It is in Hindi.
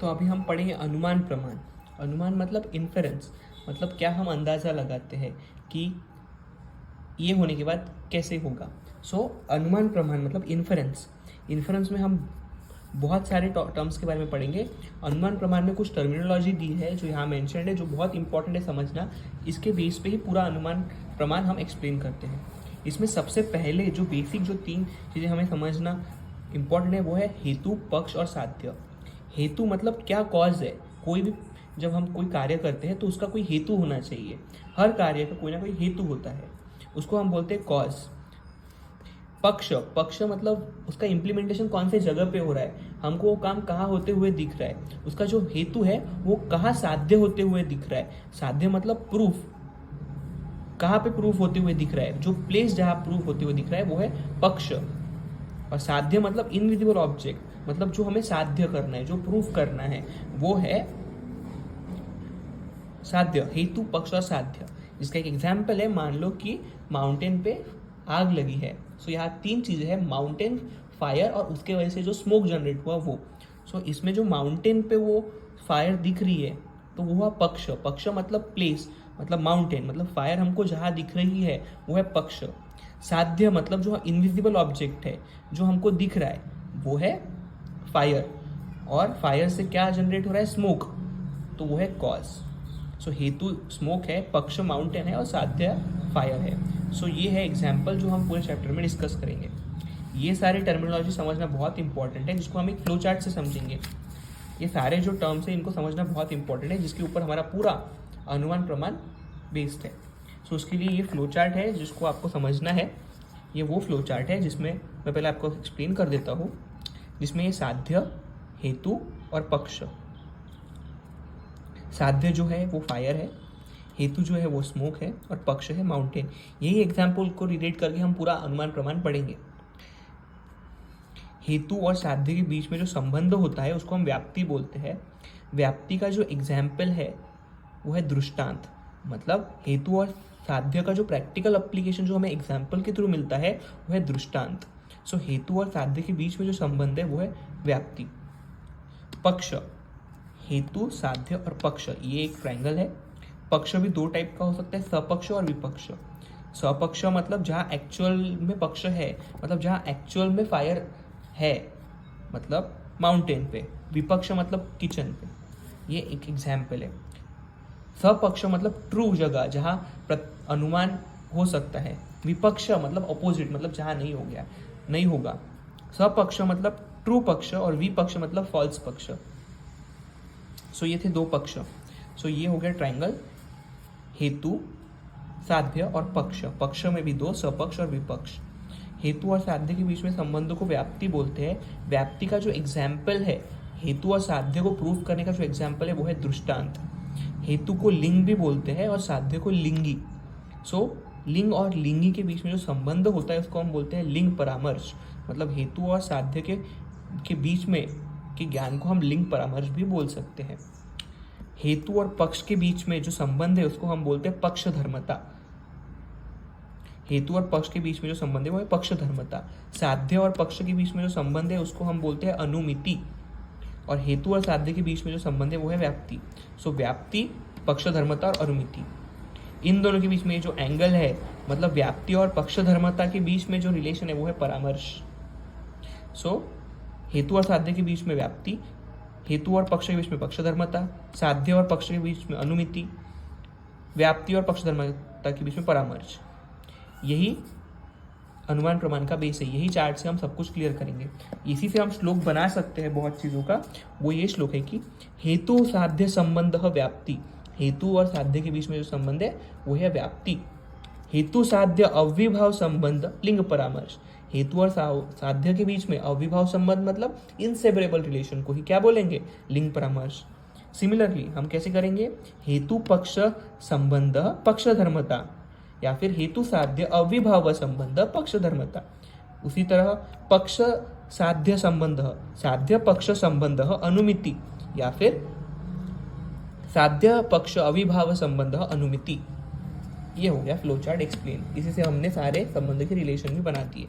अभी हम पढ़ेंगे अनुमान प्रमाण। अनुमान मतलब इन्फेरेंस, मतलब क्या हम अंदाज़ा लगाते हैं कि ये होने के बाद कैसे होगा। अनुमान प्रमाण मतलब इन्फेरेंस। इन्फेरेंस में हम बहुत सारे टर्म्स के बारे में पढ़ेंगे। अनुमान प्रमाण में कुछ टर्मिनोलॉजी दी है जो यहाँ मेंशन्ड है, जो बहुत इंपॉर्टेंट है समझना। इसके बेस पे ही पूरा अनुमान प्रमाण हम एक्सप्लेन करते हैं। इसमें सबसे पहले जो बेसिक जो 3 चीज़ें हमें समझना इम्पॉर्टेंट है वो है हेतु, पक्ष और साध्य। हेतु मतलब क्या कॉज है। कोई भी जब हम कोई कार्य करते हैं तो उसका कोई हेतु होना चाहिए। हर कार्य का कोई ना कोई हेतु होता है, उसको हम बोलते हैं कॉज। पक्ष, पक्ष मतलब उसका इम्प्लीमेंटेशन कौन से जगह पे हो रहा है, हमको वो काम कहाँ होते हुए दिख रहा है, उसका जो हेतु है वो कहाँ साध्य होते हुए दिख रहा है। साध्य मतलब प्रूफ, कहाँ पे प्रूफ होते हुए दिख रहा है, जो प्लेस जहाँ प्रूफ होते हुए दिख रहा है वो है पक्ष। और साध्य मतलब इनविजिबल ऑब्जेक्ट, मतलब जो हमें साध्य करना है, जो प्रूफ करना है वो है साध्य। हेतु, पक्ष और साध्य। इसका एक एग्जाम्पल है, मान लो कि माउंटेन पे आग लगी है। यहाँ 3 चीजें हैं, माउंटेन, फायर और उसके वजह से जो स्मोक जनरेट हुआ वो। इसमें जो माउंटेन पे वो फायर दिख रही है तो वो हुआ पक्ष। पक्ष मतलब प्लेस, मतलब माउंटेन, मतलब फायर हमको जहाँ दिख रही है वो है पक्ष। साध्य मतलब जो इनविजिबल ऑब्जेक्ट है, जो हमको दिख रहा है वो है फायर। और फायर से क्या जनरेट हो रहा है, स्मोक, तो वो है कॉज। हेतु स्मोक है, पक्ष माउंटेन है और साध्य फायर है। ये है एग्जाम्पल जो हम पूरे चैप्टर में डिस्कस करेंगे। ये सारे टर्मिनोलॉजी समझना बहुत इंपॉर्टेंट है, जिसको हम एक फ्लो चार्ट से समझेंगे। ये सारे जो टर्म्स हैं इनको समझना बहुत इंपॉर्टेंट है, जिसके ऊपर हमारा पूरा अनुमान प्रमाण बेस्ड है। उसके लिए ये फ्लो चार्ट है जिसको आपको समझना है। ये वो फ्लो चार्ट है जिसमें मैं पहले आपको एक्सप्लेन कर देता हूँ, जिसमें ये साध्य, हेतु और पक्ष। साध्य जो है वो फायर है, हेतु जो है वो स्मोक है और पक्ष है माउंटेन। यही एग्जाम्पल को रिलेट करके हम पूरा अनुमान प्रमाण पढ़ेंगे। हेतु और साध्य के बीच में जो संबंध होता है उसको हम व्याप्ति बोलते हैं। व्याप्ति का जो एग्जाम्पल है वो है दृष्टांत। मतलब हेतु और साध्य का जो प्रैक्टिकल एप्लीकेशन जो हमें एग्जाम्पल के थ्रू मिलता है वो है दृष्टांत। हेतु और साध्य के बीच में जो संबंध है वो है व्याप्ति। पक्ष, हेतु, साध्य और पक्ष, ये एक ट्रायंगल है। पक्ष भी 2 टाइप का हो सकता है, सपक्ष और विपक्ष। सपक्ष मतलब जहाँ एक्चुअल में पक्ष है, मतलब जहाँ एक्चुअल में फायर है, मतलब माउंटेन पे। विपक्ष मतलब किचन पे। ये एक एग्जाम्पल है। सपक्ष मतलब ट्रू जगह जहाँ अनुमान हो सकता है। विपक्ष मतलब अपोजिट, मतलब जहाँ नहीं होगा। सपक्ष मतलब ट्रू पक्ष और विपक्ष मतलब फॉल्स पक्ष। ये थे 2 पक्ष। ये हो गया ट्रायंगल, हेतु, साध्य और पक्ष। पक्ष में भी 2, सपक्ष और विपक्ष। हेतु और साध्य के बीच में संबंध को व्याप्ति बोलते हैं। व्याप्ति का जो एग्जाम्पल है, हेतु और साध्य को प्रूव करने का जो एग्जाम्पल है वो है दृष्टांत। हेतु को लिंग भी बोलते हैं और साध्य को लिंगी। लिंग और लिंगी के बीच में जो संबंध होता है उसको हम बोलते हैं लिंग परामर्श। मतलब हेतु और साध्य के बीच में के ज्ञान को हम लिंग परामर्श भी बोल सकते हैं। हेतु और पक्ष के बीच में जो संबंध है उसको हम बोलते हैं पक्षधर्मता। हेतु और पक्ष के बीच में जो संबंध है वो है पक्षधर्मता। साध्य और पक्ष के बीच में जो संबंध है उसको हम बोलते हैं अनुमिति। और हेतु और साध्य के बीच में जो संबंध है वो है व्याप्ति। व्याप्ति, पक्षधर्मता और अनुमिति, इन दोनों के बीच में जो एंगल है, मतलब व्याप्ति और पक्षधर्मता के बीच में जो रिलेशन है वो है परामर्श। हेतु और साध्य के बीच में व्याप्ति, हेतु और पक्ष के बीच में पक्षधर्मता, साध्य और पक्ष के बीच में अनुमिति, व्याप्ति और पक्षधर्मता के बीच में परामर्श। यही अनुमान प्रमाण का बेस है। यही चार्ट से हम सब कुछ क्लियर करेंगे। इसी से हम श्लोक बना सकते हैं बहुत चीज़ों का। वो ये श्लोक है कि हेतु साध्य संबंध व्याप्ति। हेतु और साध्य के बीच में जो संबंध है वो है व्याप्ति। हेतु साध्य अविभाव संबंध लिंग परामर्श। हेतु और साध्य के बीच में अविभाव संबंध मतलब इनसेपरेबल रिलेशन को ही क्या बोलेंगे, लिंग परामर्श। सिमिलरली हम कैसे करेंगे, हेतु पक्ष संबंध पक्षधर्मता, या फिर हेतु साध्य अविभाव संबंध पक्षधर्मता। उसी तरह पक्ष साध्य संबंध, साध्य पक्ष संबंध अनुमिति, या फिर साध्य पक्ष अविभाव संबंध अनुमिति। ये हो गया फ्लो चार्ट एक्सप्लेन। इसी से हमने सारे संबंध की रिलेशन भी बना दिए।